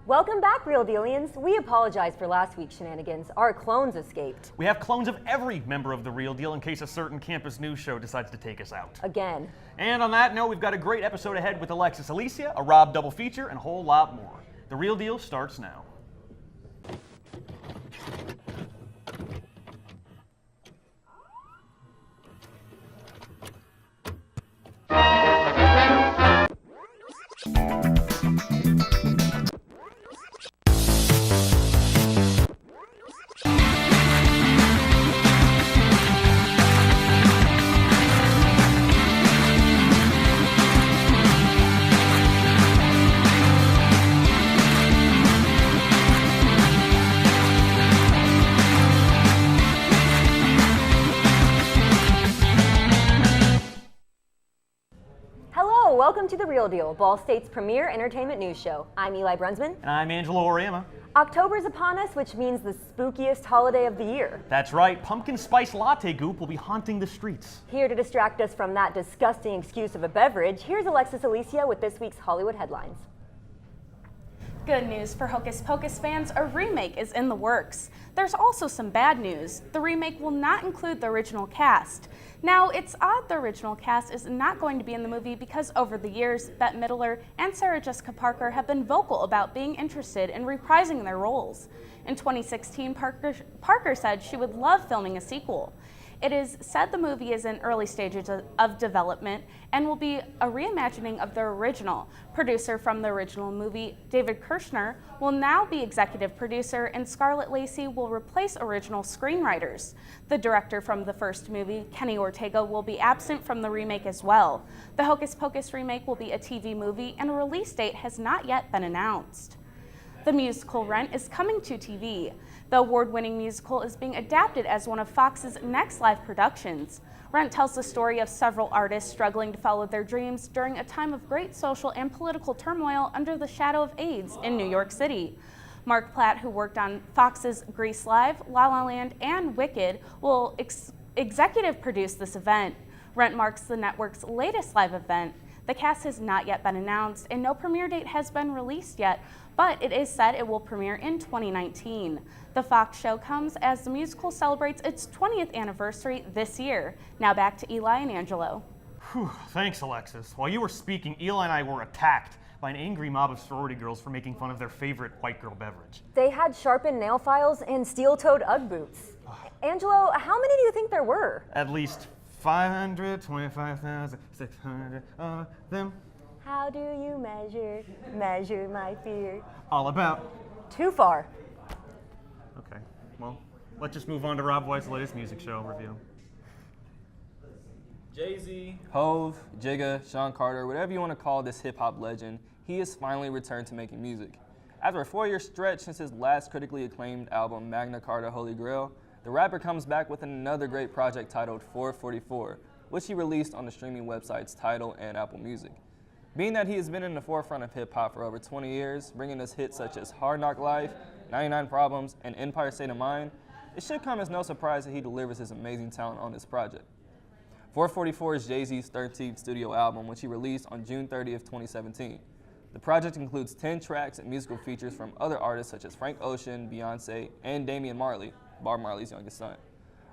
Welcome back, Real Dealians. We apologize for last week's shenanigans. Our clones escaped. We have clones of every member of The Real Deal in case a certain campus news show decides to take us out. Again. And on that note, we've got a great episode ahead with Alexis Alicia, a Rob double feature, and a whole lot more. The Real Deal starts now. Welcome to The Real Deal, Ball State's premier entertainment news show. I'm Eli Brunsman. And I'm Angelo Oriema. October's upon us, which means the spookiest holiday of the year. That's right, pumpkin spice latte goop will be haunting the streets. Here to distract us from that disgusting excuse of a beverage, here's Alexis Alicia with this week's Hollywood headlines. Good news for Hocus Pocus fans, a remake is in the works. There's also some bad news. The remake will not include the original cast. Now, it's odd the original cast is not going to be in the movie because over the years, Bette Midler and Sarah Jessica Parker have been vocal about being interested in reprising their roles. In 2016, Parker said she would love filming a sequel. It is said the movie is in early stages of development and will be a reimagining of the original. Producer from the original movie, David Kirshner, will now be executive producer, and Scarlett Lacey will replace original screenwriters. The director from the first movie, Kenny Ortega, will be absent from the remake as well. The Hocus Pocus remake will be a TV movie, and a release date has not yet been announced. The musical Rant is coming to TV. The award-winning musical is being adapted as one of Fox's next live productions. Rant tells the story of several artists struggling to follow their dreams during a time of great social and political turmoil under the shadow of AIDS in New York City. Mark Platt, who worked on Fox's Grease Live, La La Land, and Wicked, will executive produce this event. Rant marks the network's latest live event. The cast has not yet been announced, and no premiere date has been released yet, but it is said it will premiere in 2019. The Fox show comes as the musical celebrates its 20th anniversary this year. Now back to Eli and Angelo. Whew, thanks, Alexis. While you were speaking, Eli and I were attacked by an angry mob of sorority girls for making fun of their favorite white girl beverage. They had sharpened nail files and steel-toed Ugg boots. Angelo, how many do you think there were? At least 525,600 of them. How do you measure my fear? All about. Too far. Okay, well, let's just move on to Rob White's latest music show review. JayZ, Hove, Jigga, Sean Carter, whatever you want to call this hip-hop legend, he has finally returned to making music. After a 4-year stretch since his last critically acclaimed album, Magna Carta Holy Grail, the rapper comes back with another great project titled 444, which he released on the streaming websites Tidal and Apple Music. Being that he has been in the forefront of hip-hop for over 20 years, bringing us hits such as Hard Knock Life, 99 Problems, and Empire State of Mind, it should come as no surprise that he delivers his amazing talent on this project. 444 is JayZ's 13th studio album, which he released on June 30th, 2017. The project includes 10 tracks and musical features from other artists such as Frank Ocean, Beyonce, and Damian Marley, Bob Marley's youngest son.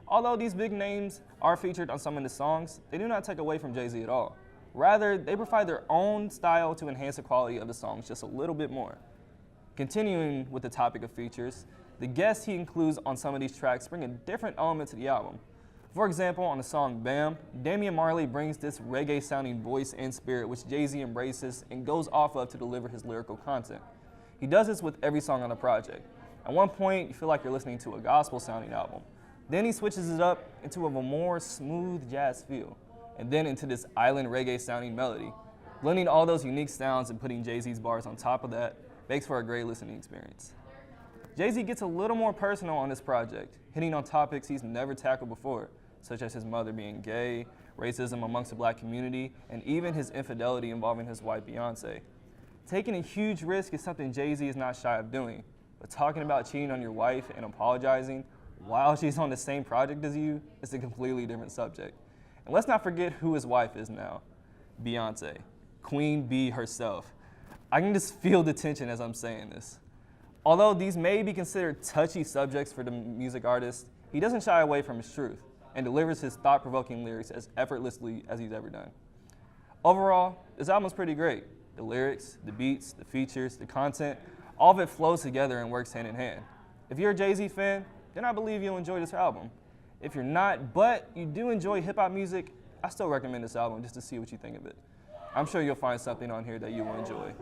Although these big names are featured on some of the songs, they do not take away from JayZ at all. Rather, they provide their own style to enhance the quality of the songs just a little bit more. Continuing with the topic of features, the guests he includes on some of these tracks bring a different element to the album. For example, on the song Bam, Damian Marley brings this reggae-sounding voice and spirit which JayZ embraces and goes off of to deliver his lyrical content. He does this with every song on the project. At one point, you feel like you're listening to a gospel-sounding album. Then he switches it up into a more smooth jazz feel, and then into this island reggae-sounding melody. Blending all those unique sounds and putting JayZ's bars on top of that makes for a great listening experience. JayZ gets a little more personal on this project, hitting on topics he's never tackled before, such as his mother being gay, racism amongst the black community, and even his infidelity involving his wife Beyonce. Taking a huge risk is something JayZ is not shy of doing, but talking about cheating on your wife and apologizing while she's on the same project as you is a completely different subject. And let's not forget who his wife is now, Beyonce, Queen Bee herself. I can just feel the tension as I'm saying this. Although these may be considered touchy subjects for the music artist, he doesn't shy away from his truth and delivers his thought-provoking lyrics as effortlessly as he's ever done. Overall, this album's pretty great. The lyrics, the beats, the features, the content, all of it flows together and works hand in hand. If you're a JayZ fan, then I believe you'll enjoy this album. If you're not, but you do enjoy hip-hop music, I still recommend this album just to see what you think of it. I'm sure you'll find something on here that you will enjoy.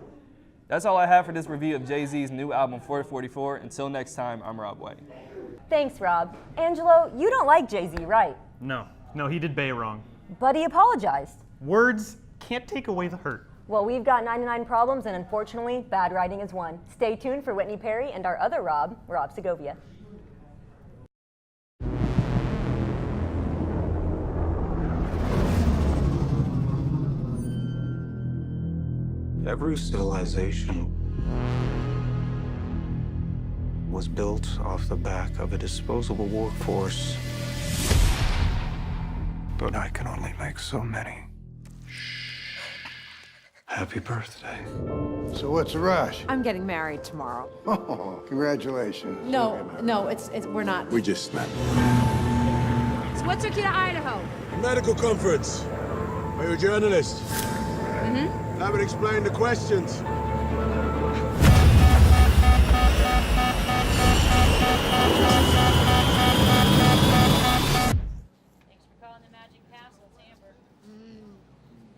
That's all I have for this review of JayZ's new album, 444. Until next time, I'm Rob White. Thanks, Rob. Angelo, you don't like JayZ, right? No, he did Bay wrong. But he apologized. Words can't take away the hurt. Well, we've got 99 problems, and unfortunately, bad writing is one. Stay tuned for Whitney Perry and our other Rob Segovia. Every civilization was built off the back of a disposable workforce. But I can only make so many. Happy birthday. So what's the rush? I'm getting married tomorrow. Oh, congratulations. No, we're not. We just met. So what took you to Idaho? Medical conference. Are you a journalist? Mm-hmm. That would explain the questions. Thanks for calling the Magic Castle, it's Amber.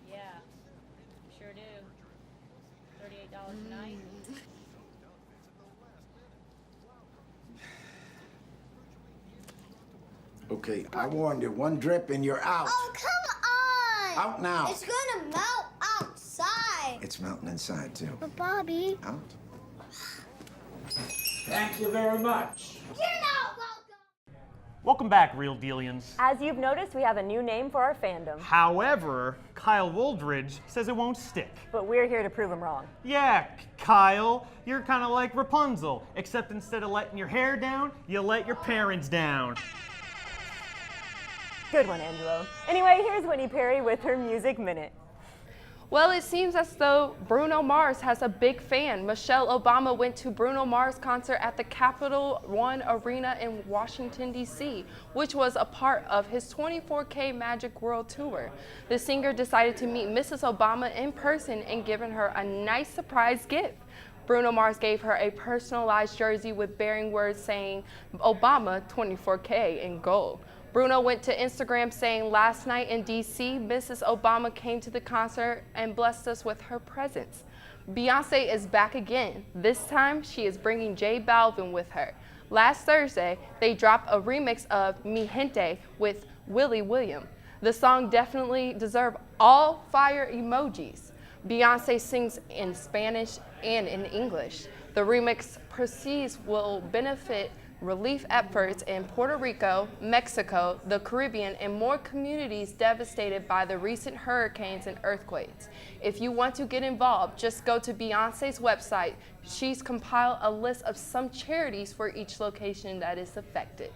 Yeah, sure do. $38 a night. Okay, I warned you. One drip and you're out. Oh, come on! Out now. It's gonna melt outside. It's melting inside, too. But Bobby, Out. Thank you very much. you're not welcome. Welcome back, Real Dealians. As you've noticed, we have a new name for our fandom, However, Kyle Woldridge says it won't stick. but we're here to prove him wrong. Yeah, Kyle, you're kind of like Rapunzel, except instead of letting your hair down, you let your parents down. Good one, Angelo. Anyway, here's Whitney Perry with her Music Minute. Well, it seems as though Bruno Mars has a big fan. Michelle Obama went to Bruno Mars' concert at the Capital One Arena in Washington, D.C., which was a part of his 24K Magic World Tour. The singer decided to meet Mrs. Obama in person and given her a nice surprise gift. Bruno Mars gave her a personalized jersey with bearing words saying, Obama 24K in gold. Bruno went to Instagram saying, last night in DC, Mrs. Obama came to the concert and blessed us with her presence. Beyonce is back again. This time, she is bringing J Balvin with her. Last Thursday, they dropped a remix of Mi Gente with Willie William. The song definitely deserves all fire emojis. Beyonce sings in Spanish and in English. The remix proceeds will benefit relief efforts in Puerto Rico, Mexico, the Caribbean, and more communities devastated by the recent hurricanes and earthquakes. If you want to get involved, just go to Beyonce's website. She's compiled a list of some charities for each location that is affected.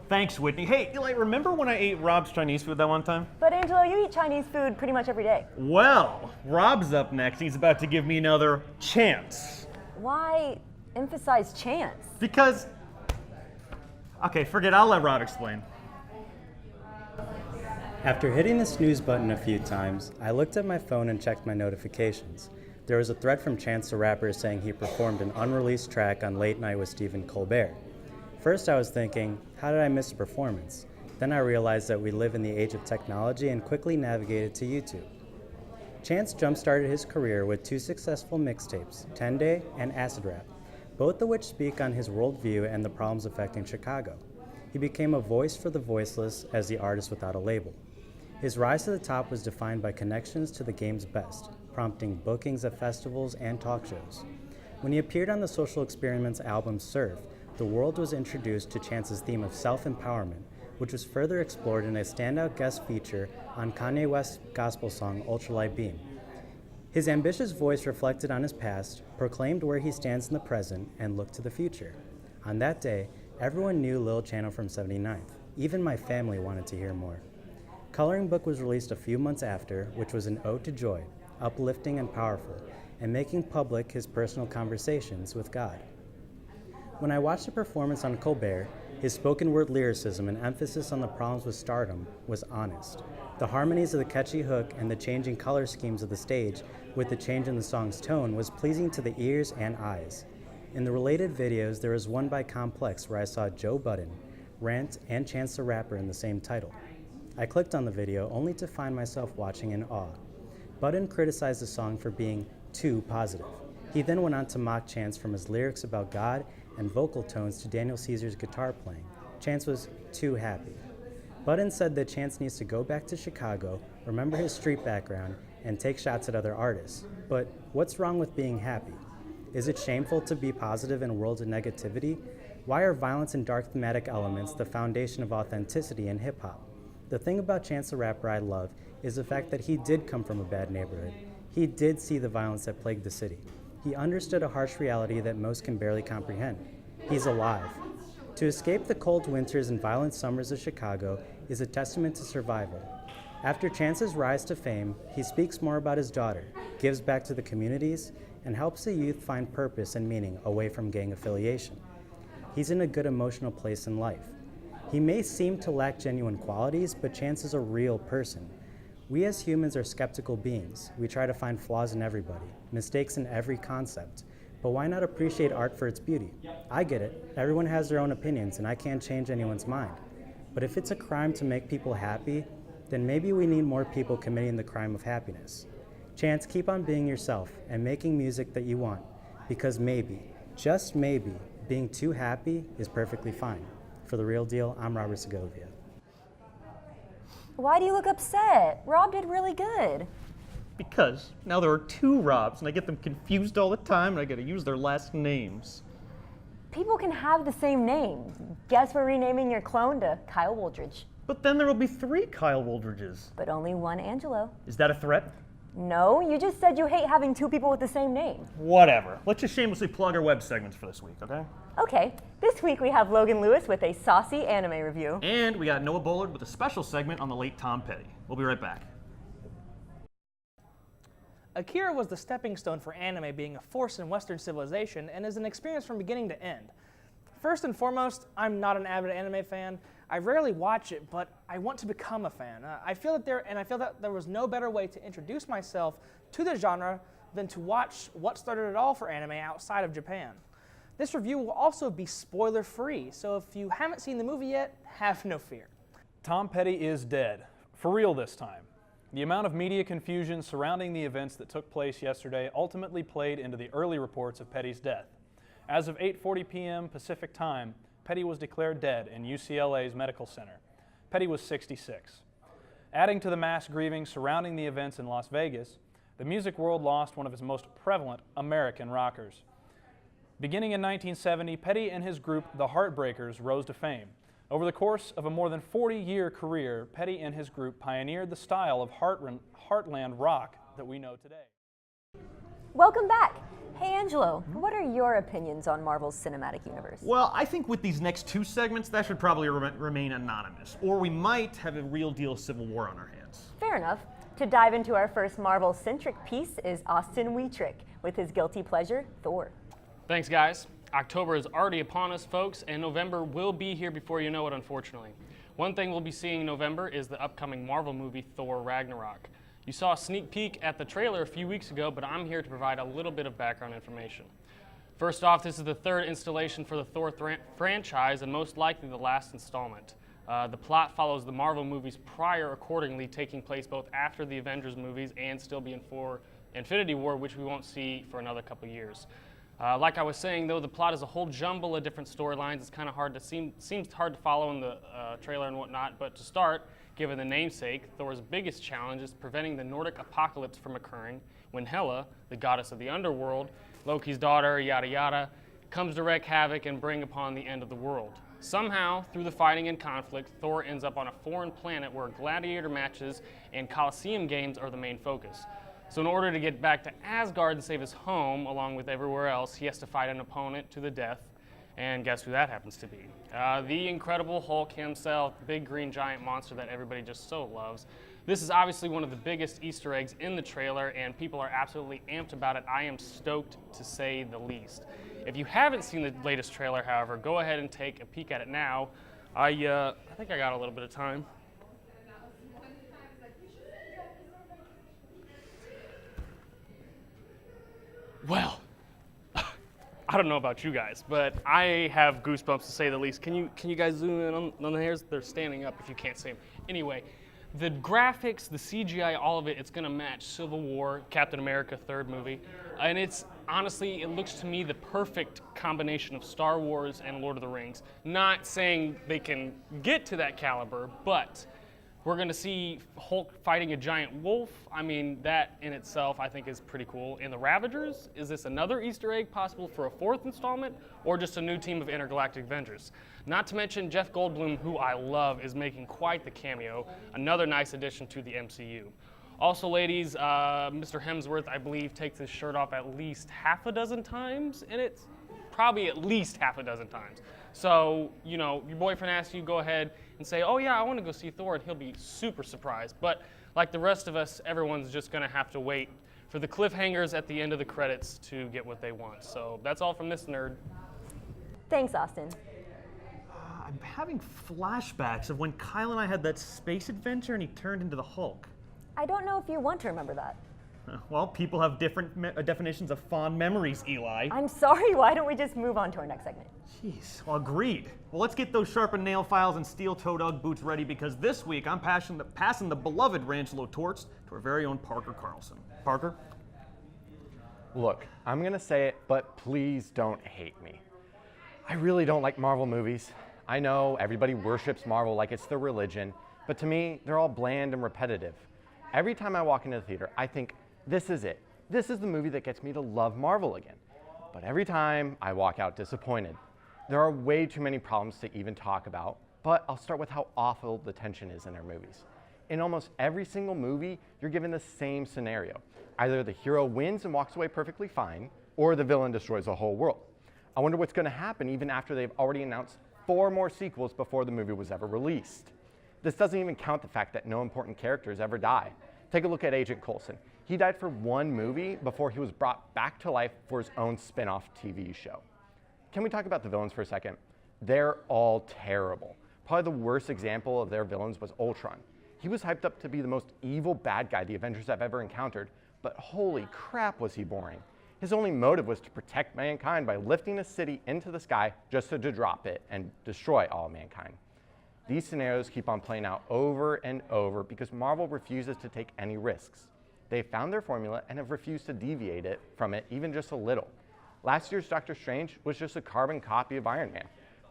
Thanks, Whitney. Hey, like, remember when I ate Rob's Chinese food that one time? But Angelo, you eat Chinese food pretty much every day. Well, Rob's up next. He's about to give me another chance. Why emphasize chance? Because, okay, forget it. I'll let Rob explain. After hitting the snooze button a few times, I looked at my phone and checked my notifications. There was a thread from Chance the Rapper saying he performed an unreleased track on Late Night with Stephen Colbert. First I was thinking, how did I miss a performance? Then I realized that we live in the age of technology and quickly navigated to YouTube. Chance jump-started his career with two successful mixtapes, 10 Day and Acid Rap, both of which speak on his worldview and the problems affecting Chicago. He became a voice for the voiceless as the artist without a label. His rise to the top was defined by connections to the game's best, prompting bookings at festivals and talk shows. When he appeared on the Social Experiment's album Surf, the world was introduced to Chance's theme of self-empowerment, which was further explored in a standout guest feature on Kanye West's gospel song Ultralight Beam. His ambitious voice reflected on his past, proclaimed where he stands in the present, and looked to the future. On that day, everyone knew Lil Channel from 79th. Even my family wanted to hear more. Coloring Book was released a few months after, which was an ode to joy, uplifting and powerful, and making public his personal conversations with God. When I watched the performance on Colbert, his spoken word lyricism and emphasis on the problems with stardom was honest. The harmonies of the catchy hook and the changing color schemes of the stage with the change in the song's tone was pleasing to the ears and eyes. In the related videos, there was one by Complex where I saw Joe Budden, Rant, and Chance the Rapper in the same title. I clicked on the video only to find myself watching in awe. Budden criticized the song for being too positive. He then went on to mock Chance from his lyrics about God and vocal tones to Daniel Caesar's guitar playing. Chance was too happy. Budden said that Chance needs to go back to Chicago, remember his street background, and take shots at other artists. But what's wrong with being happy? Is it shameful to be positive in a world of negativity? Why are violence and dark thematic elements the foundation of authenticity in hip-hop? The thing about Chance the Rapper I love is the fact that he did come from a bad neighborhood. He did see the violence that plagued the city. He understood a harsh reality that most can barely comprehend. He's alive. To escape the cold winters and violent summers of Chicago is a testament to survival. After Chance's rise to fame, he speaks more about his daughter, gives back to the communities, and helps the youth find purpose and meaning away from gang affiliation. He's in a good emotional place in life. He may seem to lack genuine qualities, but Chance is a real person. We as humans are skeptical beings. We try to find flaws in everybody, mistakes in every concept. But why not appreciate art for its beauty? I get it. Everyone has their own opinions, and I can't change anyone's mind. But if it's a crime to make people happy, then maybe we need more people committing the crime of happiness. Chance, keep on being yourself and making music that you want, because maybe, just maybe, being too happy is perfectly fine. For The Real Deal, I'm Robert Segovia. Why do you look upset? Rob did really good. Because now there are two Robs, and I get them confused all the time, and I gotta use their last names. People can have the same name. Guess we're renaming your clone to Kyle Woldridge. But then there will be 3 Kyle Woldridges. But only one Angelo. Is that a threat? No, you just said you hate having 2 people with the same name. Whatever. Let's just shamelessly plug our web segments for this week, okay? Okay, this week we have Logan Lewis with a saucy anime review. And we got Noah Bullard with a special segment on the late Tom Petty. We'll be right back. Akira was the stepping stone for anime being a force in Western civilization and is an experience from beginning to end. First and foremost, I'm not an avid anime fan. I rarely watch it, but I want to become a fan. I feel that there was no better way to introduce myself to the genre than to watch what started it all for anime outside of Japan. This review will also be spoiler-free, so if you haven't seen the movie yet, have no fear. Tom Petty is dead, for real this time. The amount of media confusion surrounding the events that took place yesterday ultimately played into the early reports of Petty's death. As of 8:40 p.m. Pacific time, Petty was declared dead in UCLA's medical center. Petty was 66. Adding to the mass grieving surrounding the events in Las Vegas, the music world lost one of its most prevalent American rockers. Beginning in 1970, Petty and his group, the Heartbreakers, rose to fame. Over the course of a more than 40-year career, Petty and his group pioneered the style of heartland rock that we know today. Welcome back. Hey Angelo, what are your opinions on Marvel's cinematic universe? Well, I think with these next 2 segments, that should probably remain anonymous. Or we might have a real deal civil war on our hands. Fair enough. To dive into our first Marvel-centric piece is Austin Wietrich with his guilty pleasure, Thor. Thanks, guys. October is already upon us, folks, and November will be here before you know it, unfortunately. One thing we'll be seeing in November is the upcoming Marvel movie, Thor Ragnarok. You saw a sneak peek at the trailer a few weeks ago, but I'm here to provide a little bit of background information. First off, this is the 3rd installation for the Thor franchise and most likely the last installment. The plot follows the Marvel movies prior accordingly, taking place both after the Avengers movies and still being for Infinity War, which we won't see for another couple years. Like I was saying, though, the plot is a whole jumble of different storylines. It's kind of hard to seems hard to follow in the trailer and whatnot. But to start, given the namesake, Thor's biggest challenge is preventing the Nordic apocalypse from occurring when Hela, the goddess of the underworld, Loki's daughter, yada yada, comes to wreak havoc and bring upon the end of the world. Somehow, through the fighting and conflict, Thor ends up on a foreign planet where gladiator matches and Colosseum games are the main focus. So in order to get back to Asgard and save his home, along with everywhere else, he has to fight an opponent to the death. And guess who that happens to be? The Incredible Hulk himself, big green giant monster that everybody just so loves. This is obviously one of the biggest Easter eggs in the trailer, and people are absolutely amped about it. I am stoked, to say the least. If you haven't seen the latest trailer, however, go ahead and take a peek at it now. I think I got a little bit of time. Well, I don't know about you guys, but I have goosebumps, to say the least. Can you guys zoom in on the hairs? They're standing up if you can't see them. Anyway, the graphics, the CGI, all of it, it's gonna match Civil War, Captain America, third movie. And it's, honestly, it looks to me the perfect combination of Star Wars and Lord of the Rings. Not saying they can get to that caliber, but we're gonna see Hulk fighting a giant wolf. I mean, that in itself I think is pretty cool. And the Ravagers, is this another Easter egg possible for a fourth installment, or just a new team of intergalactic Avengers? Not to mention Jeff Goldblum, who I love, is making quite the cameo. Another nice addition to the MCU. Also, ladies, Mr. Hemsworth, I believe, takes his shirt off at least half a dozen times, and it's probably at least half a dozen times. So, you know, your boyfriend asks you, go ahead and say, oh yeah, I want to go see Thor, and he'll be super surprised. But like the rest of us, everyone's just going to have to wait for the cliffhangers at the end of the credits to get what they want. So that's all from this nerd. Thanks, Austin. I'm having flashbacks of when Kyle and I had that space adventure and he turned into the Hulk. I don't know if you want to remember that. Well, people have different definitions of fond memories, Eli. I'm sorry, why don't we just move on to our next segment? Jeez, well, agreed. Well, let's get those sharpened nail files and steel toe dog boots ready, because this week I'm passing the beloved Rangelo torch to our very own Parker Carlson. Parker? Look, I'm gonna say it, but please don't hate me. I really don't like Marvel movies. I know everybody worships Marvel like it's their religion, but to me, they're all bland and repetitive. Every time I walk into the theater, I think, this is it. This is the movie that gets me to love Marvel again. But every time I walk out disappointed. There are way too many problems to even talk about, but I'll start with how awful the tension is in their movies. In almost every single movie, you're given the same scenario. Either the hero wins and walks away perfectly fine, or the villain destroys the whole world. I wonder what's gonna happen even after they've already announced 4 more sequels before the movie was ever released. This doesn't even count the fact that no important characters ever die. Take a look at Agent Coulson. He died for 1 movie before he was brought back to life for his own spin-off TV show. Can we talk about the villains for a second? They're all terrible. Probably the worst example of their villains was Ultron. He was hyped up to be the most evil bad guy the Avengers have ever encountered, but holy crap was he boring. His only motive was to protect mankind by lifting a city into the sky just to drop it and destroy all mankind. These scenarios keep on playing out over and over because Marvel refuses to take any risks. They found their formula and have refused to deviate from it even just a little. Last year's Doctor Strange was just a carbon copy of Iron Man.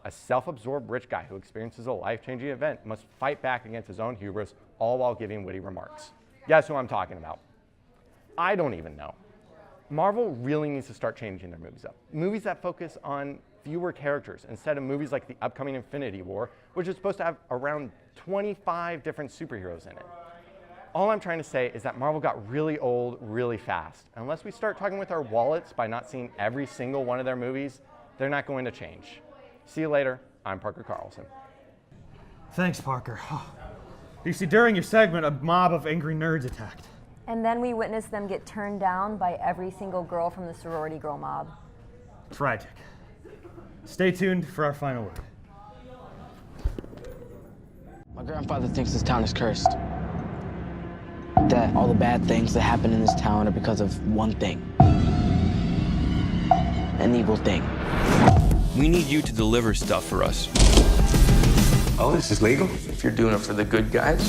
A self-absorbed rich guy who experiences a life-changing event must fight back against his own hubris, all while giving witty remarks. Guess who I'm talking about? I don't even know. Marvel really needs to start changing their movies up. Movies that focus on fewer characters instead of movies like the upcoming Infinity War, which is supposed to have around 25 different superheroes in it. All I'm trying to say is that Marvel got really old really fast. Unless we start talking with our wallets by not seeing every single one of their movies, they're not going to change. See you later. I'm Parker Carlson. Thanks, Parker. You see, during your segment, a mob of angry nerds attacked. And then we witnessed them get turned down by every single girl from the sorority girl mob. Tragic. Stay tuned for our final word. My grandfather thinks this town is cursed. That all the bad things that happen in this town are because of one thing. An evil thing. We need you to deliver stuff for us. Oh, this is legal? If you're doing it for the good guys.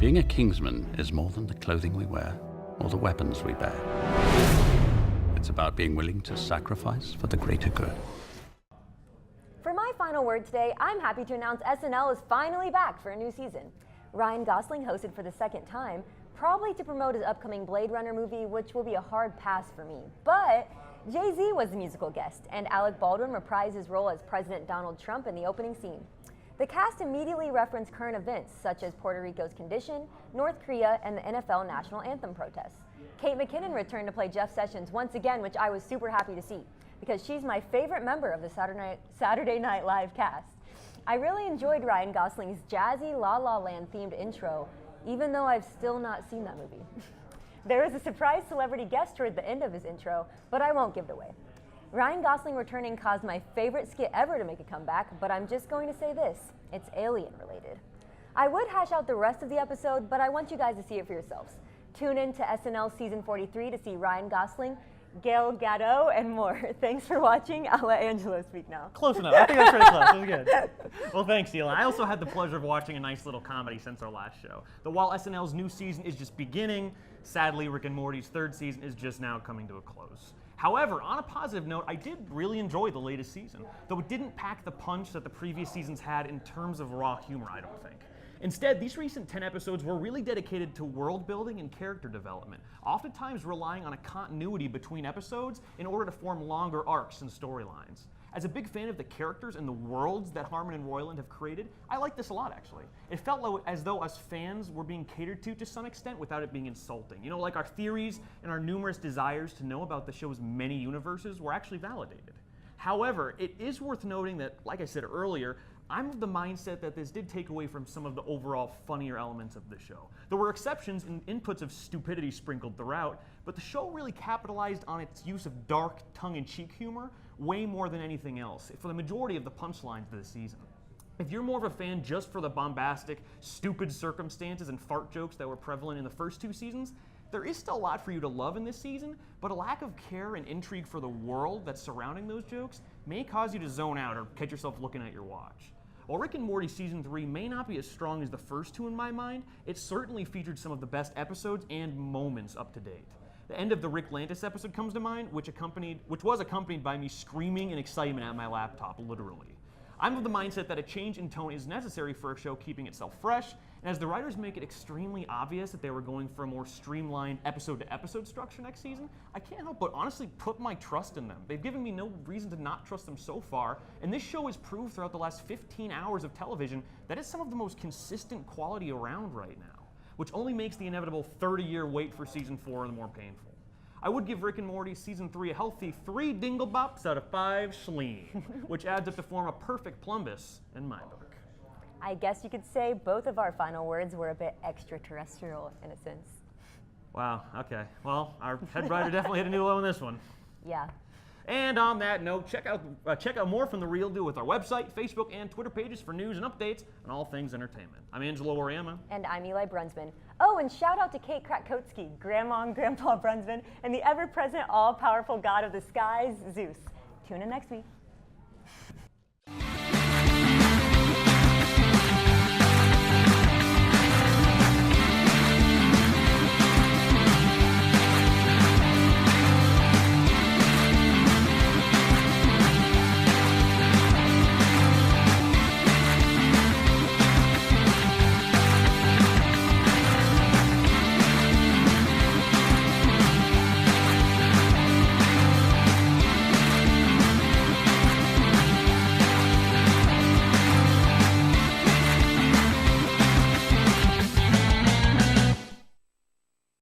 Being a Kingsman is more than the clothing we wear or the weapons we bear. It's about being willing to sacrifice for the greater good. For my final word today, I'm happy to announce SNL is finally back for a new season. Ryan Gosling hosted for the 2nd time, probably to promote his upcoming Blade Runner movie, which will be a hard pass for me. But JayZ was the musical guest, and Alec Baldwin reprised his role as President Donald Trump in the opening scene. The cast immediately referenced current events such as Puerto Rico's condition, North Korea, and the NFL national anthem protests. Kate McKinnon returned to play Jeff Sessions once again, which I was super happy to see, because she's my favorite member of the Saturday Night Live cast. I really enjoyed Ryan Gosling's jazzy La La Land themed intro, even though I've still not seen that movie. There was a surprise celebrity guest toward the end of his intro, but I won't give it away. Ryan Gosling returning caused my favorite skit ever to make a comeback, but I'm just going to say this, it's alien related. I would hash out the rest of the episode, but I want you guys to see it for yourselves. Tune in to SNL Season 43 to see Ryan Gosling, Gal Gadot, and more. Thanks for watching. I'll let Angelo speak now. Close enough. I think that's pretty close. That was good. Well, thanks, Eli. I also had the pleasure of watching a nice little comedy since our last show. Though while SNL's new season is just beginning, sadly, Rick and Morty's third season is just now coming to a close. However, on a positive note, I did really enjoy the latest season, though it didn't pack the punch that the previous seasons had in terms of raw humor, I don't think. Instead, these recent 10 episodes were really dedicated to world building and character development, oftentimes relying on a continuity between episodes in order to form longer arcs and storylines. As a big fan of the characters and the worlds that Harmon and Roiland have created, I like this a lot, actually. It felt as though us fans were being catered to some extent without it being insulting. You know, like our theories and our numerous desires to know about the show's many universes were actually validated. However, it is worth noting that, like I said earlier, I'm of the mindset that this did take away from some of the overall funnier elements of the show. There were exceptions and inputs of stupidity sprinkled throughout, but the show really capitalized on its use of dark, tongue-in-cheek humor way more than anything else for the majority of the punchlines of the season. If you're more of a fan just for the bombastic, stupid circumstances and fart jokes that were prevalent in the first two seasons, there is still a lot for you to love in this season, but a lack of care and intrigue for the world that's surrounding those jokes may cause you to zone out or catch yourself looking at your watch. While Rick and Morty Season 3 may not be as strong as the first two in my mind, it certainly featured some of the best episodes and moments up to date. The end of the Rick Lantis episode comes to mind, which was accompanied by me screaming in excitement at my laptop, literally. I'm of the mindset that a change in tone is necessary for a show keeping itself fresh, and as the writers make it extremely obvious that they were going for a more streamlined episode-to-episode structure next season, I can't help but honestly put my trust in them. They've given me no reason to not trust them so far, and this show has proved throughout the last 15 hours of television that it's some of the most consistent quality around right now, which only makes the inevitable 30-year wait for Season 4 the more painful. I would give Rick and Morty Season 3 a healthy 3 dinglebops out of 5 schleen, which adds up to form a perfect plumbus in my book. I guess you could say both of our final words were a bit extraterrestrial in a sense. Wow, okay. Well, our head writer definitely hit a new low in this one. Yeah. And on that note, check out more from The Real Deal with our website, Facebook, and Twitter pages for news and updates on all things entertainment. I'm Angelo Oriama. And I'm Eli Brunsman. Oh, and shout out to Kate Krakowski, Grandma and Grandpa Brunsman, and the ever-present, all-powerful god of the skies, Zeus. Tune in next week.